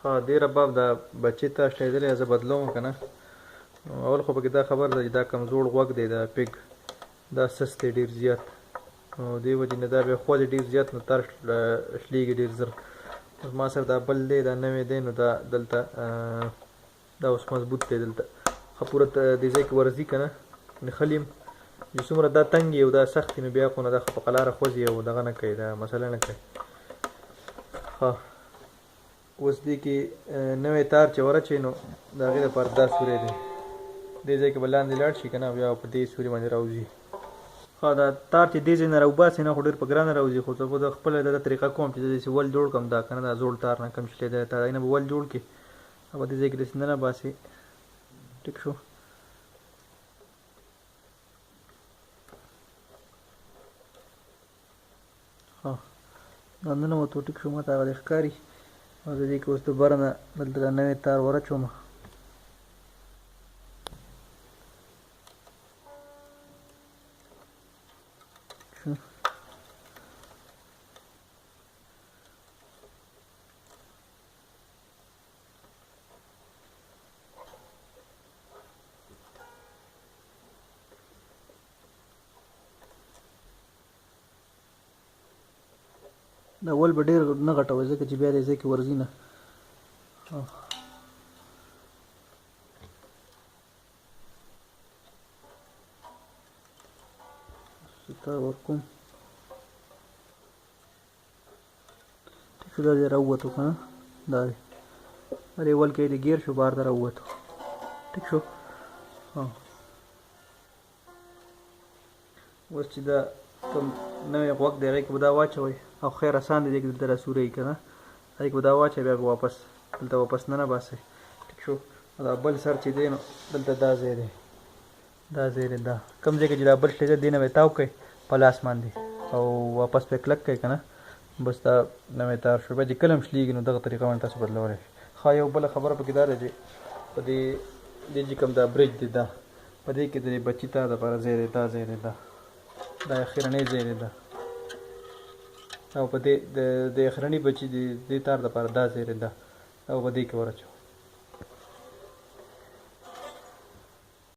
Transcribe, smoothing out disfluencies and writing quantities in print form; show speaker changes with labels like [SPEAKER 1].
[SPEAKER 1] ها دې رباب دا بچي ته شټېدلی زه بدلوم که نه. اول خو پکې دا خبر ده چې دا کمزوړ غوږ دی دا پیګ دا سست دی ډېر زیات، نو دې وجې نه دا بیا خوځي ډېر زیات نو تار شلېږي ډېر زر. ما سره دا بل دی دا نوی دی نو دا دلته دا اوس مضبوط دی دلته ښه پوره دې ځای کې ورځي که نه نښلي یم چې څومره دا تنګ وي او دا سخت وي نو بیا خو نه دا خو په قلاره خوځي او دغه نه کوي دا مسله نه کوي. ښه اوس دې کې نوی تار چې ورچوي نو د هغې دپاره دا سوری دی دې ځای کې به لاندې لاړ شي که نه بیا په دې سوري باندې راوځي. ښه دا تار چې دې ځای نه راوباسي نه خو ډېر په ګرانه راوځي خو زه خو د خپله دا طریقه کوم چې داسې ول جوړ کړم دا که نه دا زوړ تار نه کوم شلېدلی تار نه به ول جوړ کړي او په دې ځای کې داسې نه باسي. ټیک شو. ښه دا ننوتو ټیک شو ماته هغه دې ښکاري او د دې کې اوس د بره نه دلته دا نوی تار ورچوم. دا ول به ډېر نه غټوئ ځکه چې بیا دې ځای کې ورځي نه. ستار ورکوم ټیک شو دا دې راووتو که نه دا دی دې ول کې دې ګیر شو بهر ته راووتو ټیک شو. اوس چې دا کوم نوی غوږ دی هغې کې به دا واچوئ او خیر اسان دی دې کې دلته راسورئ که نه هغې کې به دا واچوئ بیا به واپس دلته واپس نه باسئ ټیک شو. دا بل سر چې دی نو دلته دا ځای دی دا ځای دی دا کوم ځای کې چې دا بل شلېده دې نه به یې تاو کړئ په لاس باندې او واپس پرې کلک کړئ که نه بس دا نوی تار شو. بیا چې کله هم شلېږي نو دغه طریقه باندې تاسو بدلولی شئ. ښه یو بله خبره پکې دا ده چې په دې چې کوم دا برج دی دا په دې کې د بچي تار دپاره ځای دی دا ځای دی دا اخرنی ځای دی دا او په دې د اخرني بچي د دې تار دپاره دا ځای دی دا او په دې کې ورچوه.